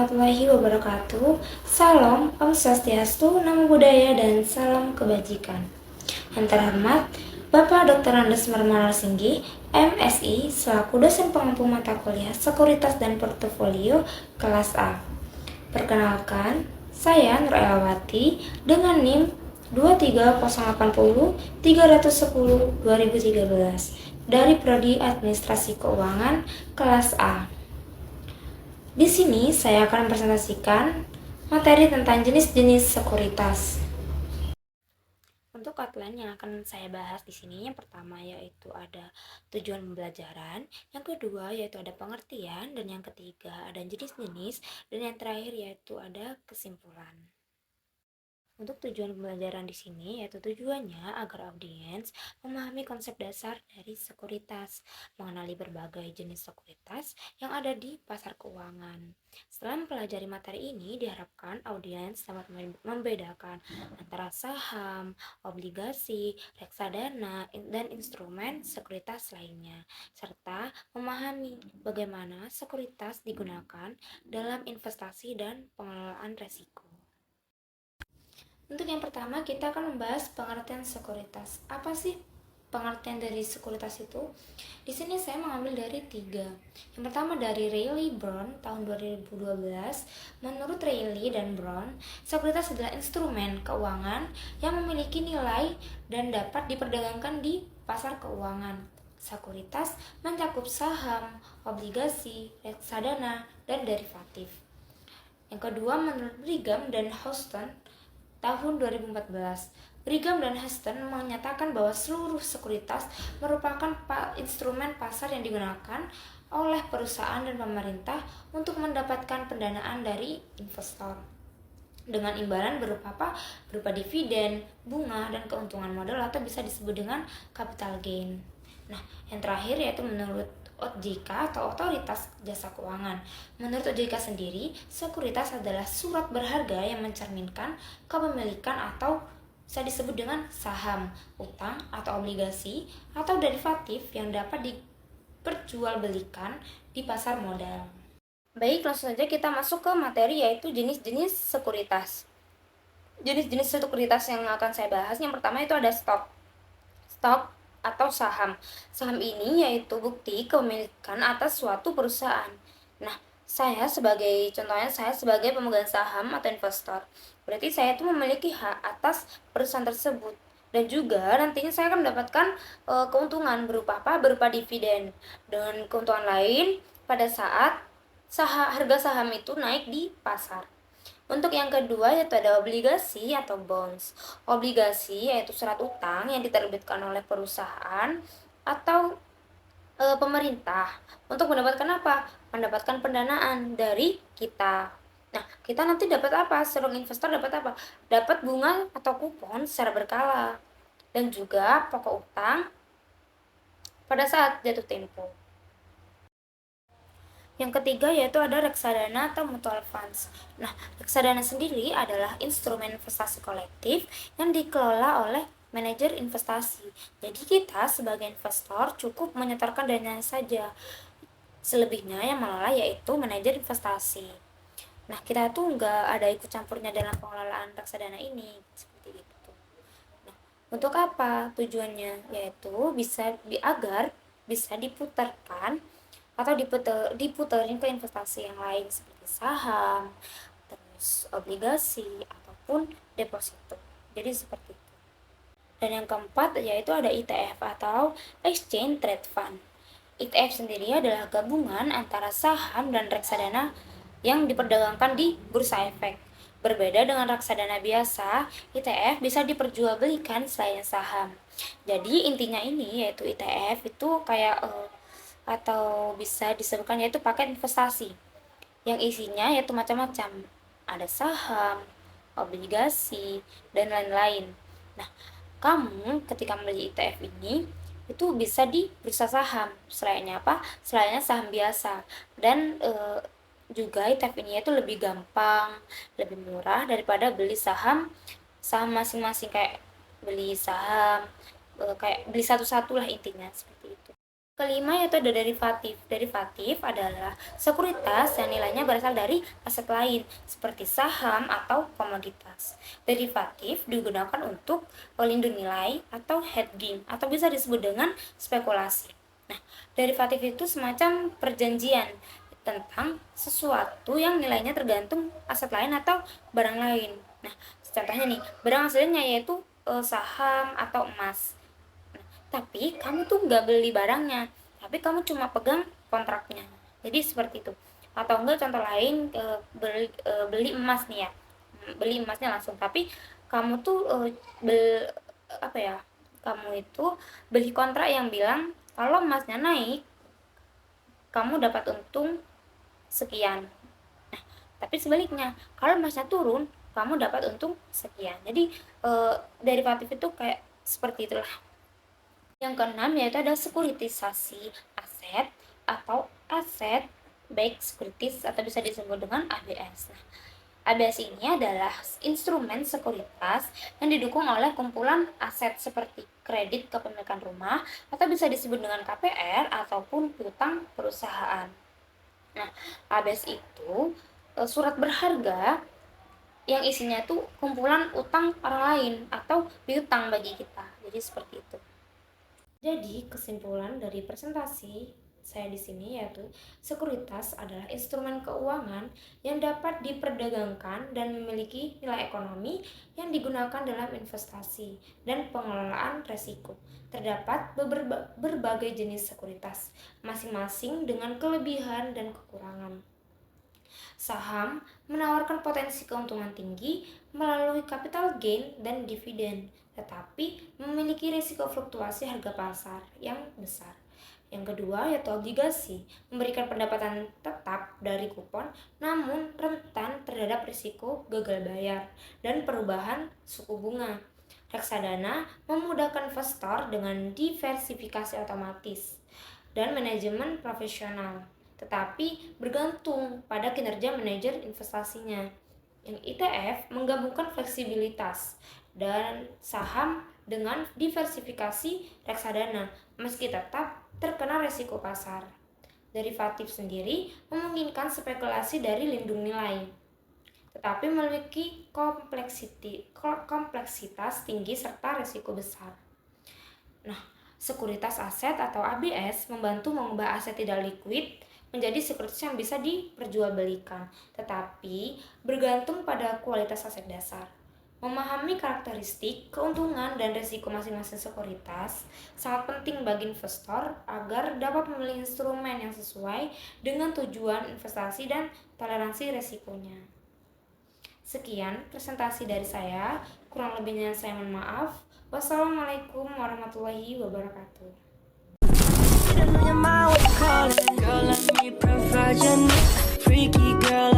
warahmatullahi wabarakatuh. Salam, Om Swastiastu, Namo Buddhaya, dan salam kebajikan. Yang terhormat, Bapak Dr. Andes Marmaral Singgi, MSI, selaku dosen pengampu mata kuliah Sekuritas dan Portofolio kelas A. Perkenalkan, saya Nur Elawati dengan NIM 23080 310 2013 dari Prodi Administrasi Keuangan kelas A. Di sini saya akan mempresentasikan materi tentang jenis-jenis sekuritas. Untuk outline yang akan saya bahas di sini, yang pertama yaitu ada tujuan pembelajaran, yang kedua yaitu ada pengertian, dan yang ketiga ada jenis-jenis, dan yang terakhir yaitu ada kesimpulan. Untuk tujuan pembelajaran di sini, yaitu tujuannya agar audiens memahami konsep dasar dari sekuritas, mengenali berbagai jenis sekuritas yang ada di pasar keuangan. Setelah mempelajari materi ini, diharapkan audiens dapat membedakan antara saham, obligasi, reksadana, dan instrumen sekuritas lainnya, serta memahami bagaimana sekuritas digunakan dalam investasi dan pengelolaan resiko. Untuk yang pertama, kita akan membahas pengertian sekuritas. Apa sih pengertian dari sekuritas itu? Di sini saya mengambil dari 3. Yang pertama dari Reilly Brown tahun 2012. Menurut Reilly dan Brown, sekuritas adalah instrumen keuangan yang memiliki nilai dan dapat diperdagangkan di pasar keuangan. Sekuritas mencakup saham, obligasi, reksadana, dan derivatif. Yang kedua, menurut Brigham dan Houston tahun 2014, Brigham dan Houston menyatakan bahwa seluruh sekuritas merupakan instrumen pasar yang digunakan oleh perusahaan dan pemerintah untuk mendapatkan pendanaan dari investor dengan imbalan berupa apa? Berupa dividen, bunga, dan keuntungan modal, atau bisa disebut dengan capital gain. Nah, yang terakhir yaitu menurut OJK atau Otoritas Jasa Keuangan. Menurut OJK sendiri, sekuritas adalah surat berharga yang mencerminkan kepemilikan atau bisa disebut dengan saham, utang atau obligasi, atau derivatif yang dapat diperjualbelikan di pasar modal. Baik, langsung saja kita masuk ke materi, yaitu jenis-jenis sekuritas. Jenis-jenis sekuritas yang akan saya bahas, yang pertama itu ada stok. Stok atau saham. Saham ini yaitu bukti kepemilikan atas suatu perusahaan. Nah, contohnya saya sebagai pemegang saham atau investor. Berarti saya itu memiliki hak atas perusahaan tersebut. Dan juga nantinya saya akan mendapatkan keuntungan berupa apa? Berupa dividen. Dan keuntungan lain pada saat harga saham itu naik di pasar. Untuk yang kedua yaitu ada obligasi atau bonds. Obligasi yaitu surat utang yang diterbitkan oleh perusahaan atau pemerintah untuk mendapatkan apa? Mendapatkan pendanaan dari kita. Nah, kita nanti dapat apa? Seorang investor dapat apa? Dapat bunga atau kupon secara berkala dan juga pokok utang pada saat jatuh tempo. Yang ketiga yaitu ada reksadana atau mutual funds. Nah, reksadana sendiri adalah instrumen investasi kolektif yang dikelola oleh manajer investasi. Jadi kita sebagai investor cukup menyetorkan dananya saja. Selebihnya yang mengelola yaitu manajer investasi. Nah, kita tuh nggak ada ikut campurnya dalam pengelolaan reksadana ini, seperti itu. Nah, untuk apa tujuannya? Yaitu agar bisa diputarkan atau diputerin ke investasi yang lain seperti saham, terus obligasi ataupun deposito. Jadi seperti itu. Dan yang keempat yaitu ada ETF atau Exchange Trade Fund. ETF sendiri adalah gabungan antara saham dan reksadana yang diperdagangkan di bursa efek. Berbeda dengan reksadana biasa, ETF bisa diperjualbelikan selain saham. Jadi intinya ini yaitu ETF itu kayak atau bisa disebutkan yaitu paket investasi yang isinya yaitu macam-macam, ada saham, obligasi, dan lain-lain. Nah, kamu ketika membeli ETF ini itu bisa di bursa saham, selainnya apa? Selainnya saham biasa. Dan juga ETF ini itu lebih gampang, lebih murah daripada beli saham masing-masing, kayak beli saham kayak beli satu-satu lah, intinya seperti itu. Kelima yaitu ada derivatif. Derivatif adalah sekuritas yang nilainya berasal dari aset lain seperti saham atau komoditas. Derivatif digunakan untuk pelindung nilai atau hedging atau bisa disebut dengan spekulasi. Nah, derivatif itu semacam perjanjian tentang sesuatu yang nilainya tergantung aset lain atau barang lain. Nah, contohnya nih, barang hasilnya yaitu saham atau emas. Tapi kamu tuh nggak beli barangnya, tapi kamu cuma pegang kontraknya. Jadi seperti itu. Atau enggak contoh lain, beli emas nih ya, beli emasnya langsung, tapi kamu tuh apa ya, kamu itu beli kontrak yang bilang kalau emasnya naik kamu dapat untung sekian. Nah, tapi sebaliknya kalau emasnya turun kamu dapat untung sekian. Jadi derivatif itu kayak seperti itulah. Yang keenam yaitu ada sekuritisasi aset atau aset backed securities atau bisa disebut dengan ABS. Nah, ABS ini adalah instrumen sekuritas yang didukung oleh kumpulan aset seperti kredit kepemilikan rumah atau bisa disebut dengan KPR ataupun piutang perusahaan. Nah, ABS itu surat berharga yang isinya tuh kumpulan utang orang lain atau piutang bagi kita. Jadi seperti itu. Jadi, kesimpulan dari presentasi saya di sini yaitu sekuritas adalah instrumen keuangan yang dapat diperdagangkan dan memiliki nilai ekonomi yang digunakan dalam investasi dan pengelolaan resiko. Terdapat berbagai jenis sekuritas, masing-masing dengan kelebihan dan kekurangan. Saham menawarkan potensi keuntungan tinggi melalui capital gain dan dividen, tetapi memiliki risiko fluktuasi harga pasar yang besar. Yang kedua yaitu obligasi, memberikan pendapatan tetap dari kupon namun rentan terhadap risiko gagal bayar dan perubahan suku bunga. Reksadana memudahkan investor dengan diversifikasi otomatis dan manajemen profesional, tetapi bergantung pada kinerja manajer investasinya. Yang ETF menggabungkan fleksibilitas dan saham dengan diversifikasi reksadana meski tetap terkena risiko pasar. Derivatif sendiri memungkinkan spekulasi dari lindung nilai, tetapi memiliki kompleksitas tinggi serta risiko besar. Nah, sekuritas aset atau ABS membantu mengubah aset tidak likuid menjadi sekuritas yang bisa diperjualbelikan, tetapi bergantung pada kualitas aset dasar. Memahami karakteristik, keuntungan, dan risiko masing-masing sekuritas sangat penting bagi investor agar dapat memilih instrumen yang sesuai dengan tujuan investasi dan toleransi risikonya. Sekian presentasi dari saya, kurang lebihnya saya mohon maaf. Wassalamualaikum warahmatullahi wabarakatuh. Freaky girl